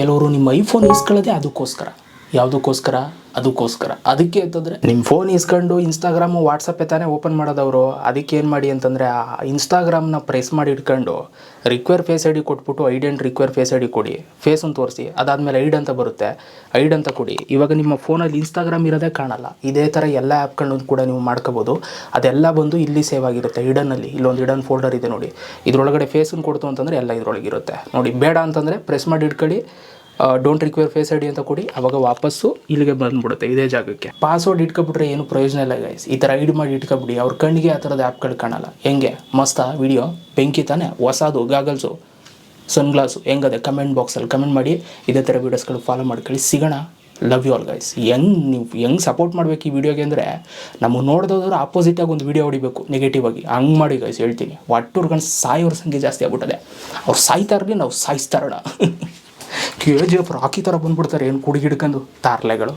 ಕೆಲವರು ನಿಮ್ಮ ಐಫೋನ್ ಇಸ್ಕೊಳ್ಳೋದೇ ಅದಕ್ಕೋಸ್ಕರ ಅದಕ್ಕೆ ಅಂತಂದರೆ ನಿಮ್ಮ ಫೋನ್ ಇಸ್ಕೊಂಡು ಇನ್ಸ್ಟಾಗ್ರಾಮು ವಾಟ್ಸಪ್ಪೇ ತಾನೇ ಓಪನ್ ಮಾಡೋದವರು. ಅದಕ್ಕೆ ಏನು ಮಾಡಿ ಅಂತಂದರೆ ಆ ಇನ್ಸ್ಟಾಗ್ರಾಮ್ನ ಪ್ರೆಸ್ ಮಾಡಿ ಇಟ್ಕೊಂಡು ರಿಕ್ವೈರ್ ಫೇಸ್ ಐ ಡಿ ಕೊಟ್ಬಿಟ್ಟು ಐಡ್ and require face I D ಕೊಡಿ, ಫೇಸನ್ನು ತೋರಿಸಿ, ಅದಾದಮೇಲೆ ಐಡ್ ಅಂತ ಬರುತ್ತೆ, ಐಡ್ ಅಂತ ಕೊಡಿ. ಇವಾಗ ನಿಮ್ಮ ಫೋನಲ್ಲಿ ಇನ್ಸ್ಟಾಗ್ರಾಮ್ ಇರೋದೇ ಕಾಣಲ್ಲ. ಇದೇ ಥರ ಎಲ್ಲ ಆ್ಯಪ್ಗಳನ್ನು ಕೂಡ ನೀವು ಮಾಡ್ಕೋಬೋದು. ಅದೆಲ್ಲ ಬಂದು ಇಲ್ಲಿ ಸೇವ್ ಆಗಿರುತ್ತೆ ಹಿಡನ್ನಲ್ಲಿ. ಇಲ್ಲೊಂದು ಹಿಡನ್ ಫೋಲ್ಡರ್ ಇದೆ ನೋಡಿ, ಇದರೊಳಗಡೆ ಫೇಸನ್ನು ಕೊಡ್ತು ಅಂತಂದರೆ ಎಲ್ಲ ಇದರೊಳಗಿರುತ್ತೆ ನೋಡಿ. ಬೇಡ ಅಂತಂದರೆ ಪ್ರೆಸ್ ಮಾಡಿ ಇಟ್ಕೊಳ್ಳಿ, don't require face I D ಅಂತ ಕೊಡಿ, ಆವಾಗ ವಾಪಸ್ಸು ಇಲ್ಲಿಗೆ ಬಂದುಬಿಡುತ್ತೆ ಇದೇ ಜಾಗಕ್ಕೆ. ಪಾಸ್ವರ್ಡ್ ಇಟ್ಕೊಬಿಟ್ರೆ ಏನು ಪ್ರಯೋಜನ ಇಲ್ಲ ಗೈಸ್. ಈ ಥರ ಐಡ್ ಮಾಡಿ ಇಟ್ಕೊಬಿಡಿ, ಅವ್ರ ಕಣ್ಣಿಗೆ ಆ ಥರದ ಆ್ಯಪ್ಗಳು ಕಾಣಲ್ಲ. ಹೆಂಗೆ ಮಸ್ತಾ ವಿಡಿಯೋ ಬೆಂಕಿ ತಾನೆ, ಹೊಸದು ಗಾಗಲ್ಸು ಸನ್ಗ್ಲಾಸು ಹೆಂಗದೆ ಕಮೆಂಟ್ ಬಾಕ್ಸಲ್ಲಿ ಕಮೆಂಟ್ ಮಾಡಿ. ಇದೇ ಥರ ವೀಡಿಯೋಸ್ಗಳು ಫಾಲೋ ಮಾಡ್ಕೊಳ್ಳಿ. ಸಿಗೋಣ. Love you all guys. ನೀವು ಹೆಂಗೆ ಸಪೋರ್ಟ್ ಮಾಡಬೇಕು ಈ ವಿಡಿಯೋಗೆ ಅಂದರೆ, ನಮಗೆ ನೋಡಿದವ್ರು ಆಪೋಸಿಟಾಗಿ ಒಂದು ವಿಡಿಯೋ ಹೊಡಿಬೇಕು ನೆಗೆಟಿವ್ ಆಗಿ. ಹಂಗೆ ಮಾಡಿ ಗೈಸ್ ಹೇಳ್ತೀನಿ. ಒಟ್ಟುರ್ಕೊಂಡು ಸಾಯೋರ ಸಂಖ್ಯೆ ಜಾಸ್ತಿ ಆಗ್ಬಿಟ್ಟದೆ. ಅವ್ರು ಸಾಯ್ತಾ ಇರಲಿ, ನಾವು ಸಾಯಿಸ್ತಾರೋಣ. KGF ರಾಕಿ ಥರ ಬಂದುಬಿಡ್ತಾರೆ ಏನು ಕುಡಿಗಿಡ್ಕೊಂಡು ತಾರ್ಲೆಗಳು.